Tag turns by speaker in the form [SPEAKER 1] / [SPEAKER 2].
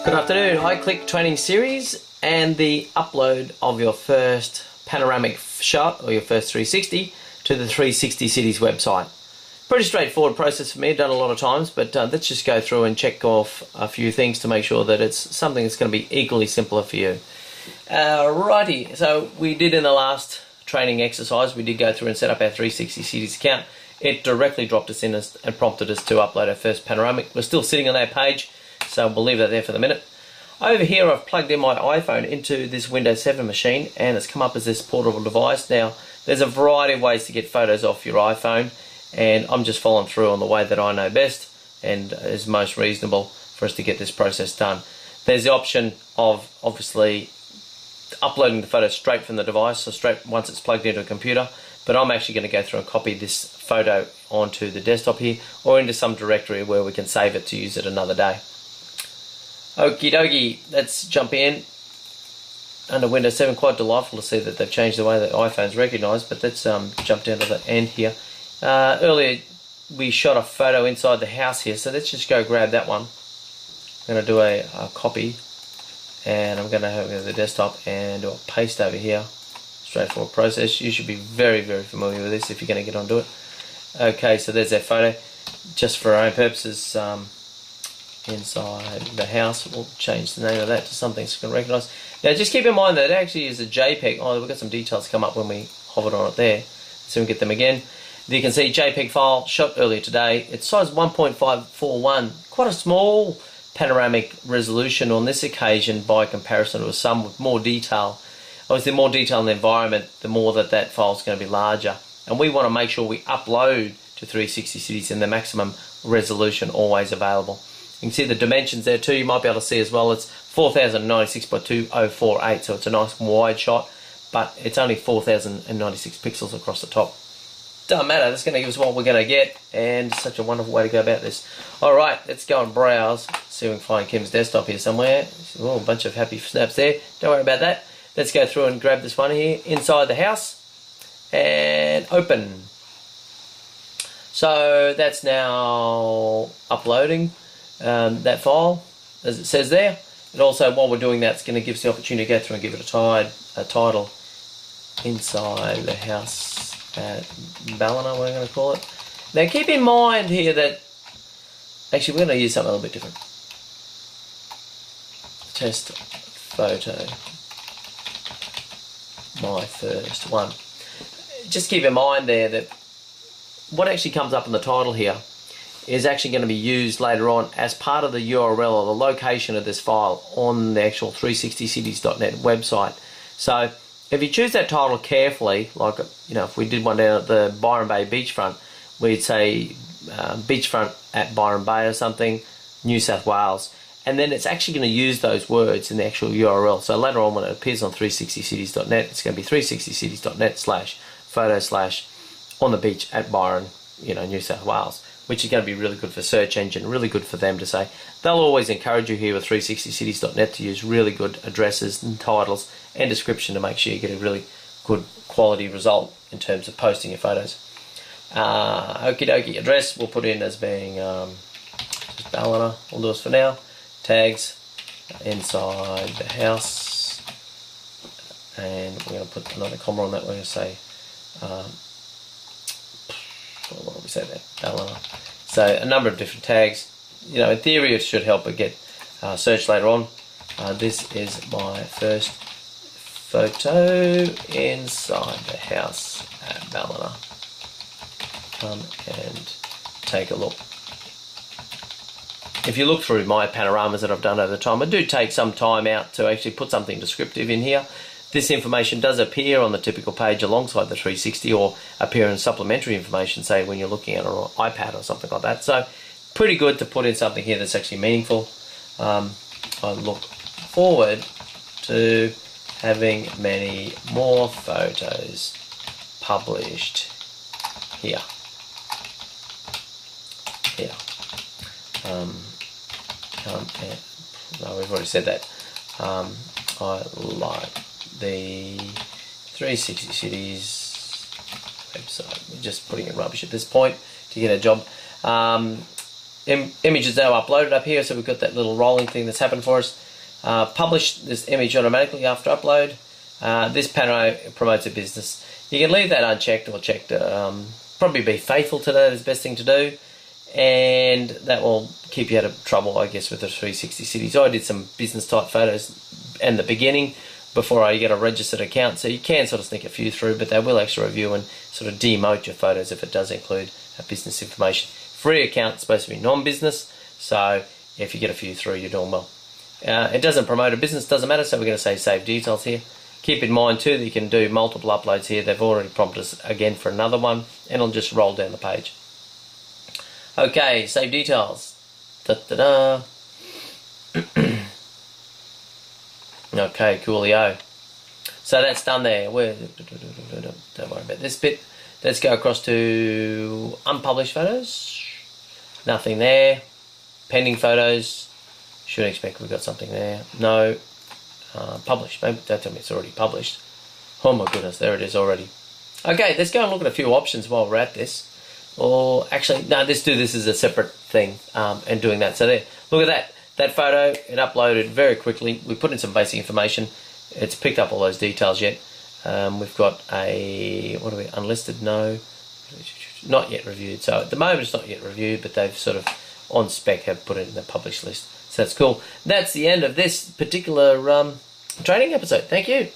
[SPEAKER 1] Good afternoon, iClyck training series and the upload of your first panoramic shot or your first 360 to the 360 Cities website. Pretty straightforward process for me, done a lot of times, but let's just go through and check off a few things to make sure that it's something that's going to be equally simpler for you. Righty, so we did in the last training exercise, we did go through and set up our 360 Cities account. It directly dropped us in and prompted us to upload our first panoramic. We're still sitting on that page, so we'll leave that there for the minute. Over here I've plugged in my iPhone into this Windows 7 machine and it's come up as this portable device. Now there's a variety of ways to get photos off your iPhone, and I'm just following through on the way that I know best and is most reasonable for us to get this process done. There's the option of obviously uploading the photo straight from the device, so straight once it's plugged into a computer, but I'm actually going to go through and copy this photo onto the desktop here or into some directory where we can save it to use it another day. Okie dokie, let's jump in. Under Windows 7, quite delightful to see that they've changed the way that iPhone's recognised, but let's jump down to the end here. Earlier we shot a photo inside the house here, so let's just go grab that one. I'm going to do a copy, and I'm going to go to the desktop and do a paste over here. Straightforward process. You should be very, very familiar with this if you're going to get onto it. Okay, so there's that photo. Just for our own purposes, inside the house, we'll change the name of that to something so you can recognise. Now just keep in mind that it actually is a JPEG. Oh, we've got some details come up when we hovered on it there, so we get them again. You can see JPEG file shot earlier today. It's size 1.541, quite a small panoramic resolution on this occasion by comparison to some with more detail. Obviously, the more detail in the environment, the more that file is going to be larger. And we want to make sure we upload to 360 Cities in the maximum resolution always available. You can see the dimensions there too. You might be able to see as well. It's 4096 by 2048, so it's a nice wide shot, but it's only 4096 pixels across the top. Doesn't matter. That's going to give us what we're going to get, and such a wonderful way to go about this. All right, let's go and browse. See if we can find Kim's desktop here somewhere. Oh, a bunch of happy snaps there. Don't worry about that. Let's go through and grab this one here inside the house and open. So that's now uploading that file as it says there. And also while we're doing that, it's going to give us the opportunity to go through and give it a title. Inside the house at Ballina, what I'm going to call it. Now keep in mind here that actually we're going to use something a little bit different. Test photo. My first one. Just keep in mind there that what actually comes up in the title here is actually going to be used later on as part of the URL or the location of this file on the actual 360cities.net website. So if you choose that title carefully, like if we did one down at the Byron Bay beachfront, we'd say beachfront at Byron Bay or something, New South Wales. And then it's actually going to use those words in the actual URL. So later on when it appears on 360cities.net, it's going to be 360cities.net/photo/ on the beach at Byron, New South Wales, which is going to be really good for search engine, really good for them to say. They'll always encourage you here with 360cities.net to use really good addresses and titles and description to make sure you get a really good quality result in terms of posting your photos. Okie dokie, address we'll put in as being just Ballina, we'll do this for now. Tags inside the house, and we're going to put another comma on that. We're going to say what do we say there? Ballina. So a number of different tags. In theory it should help it get search later on. This is my first photo inside the house at Ballina. Come and take a look. If you look through my panoramas that I've done over the time, I do take some time out to actually put something descriptive in here. This information does appear on the typical page alongside the 360 or appear in supplementary information, say when you're looking at an iPad or something like that. So pretty good to put in something here that's actually meaningful. I look forward to having many more photos published here. No, we've already said that. I like the 360 Cities website. We're just putting in rubbish at this point to get a job. images now uploaded up here, so we've got that little rolling thing that's happened for us. Publish this image automatically after upload. This panel promotes a business. You can leave that unchecked or checked. Probably be faithful to that is the best thing to do, and that will keep you out of trouble, I guess, with the 360 cities. I did some business type photos in the beginning before I get a registered account, so you can sort of sneak a few through, but they will actually review and sort of demote your photos if it does include business information. Free account is supposed to be non-business, so if you get a few through, you're doing well. It doesn't promote a business, doesn't matter, so we're going to say save details here. Keep in mind too that you can do multiple uploads here. They've already prompted us again for another one, and I'll just roll down the page. Okay, save details. Da-da-da. Okay, coolio. So that's done there. Don't worry about this bit. Let's go across to unpublished photos. Nothing there. Pending photos. Should expect we've got something there. No. Published. Maybe don't tell me it's already published. Oh my goodness, there it is already. Okay, let's go and look at a few options while we're at this. Or actually, no, let's do this as a separate thing and doing that. So there, look at that. That photo, it uploaded very quickly. We put in some basic information. It's picked up all those details yet. We've got a, what are we, unlisted? No. Not yet reviewed. So at the moment it's not yet reviewed, but they've sort of on spec have put it in the published list. So that's cool. That's the end of this particular training episode. Thank you.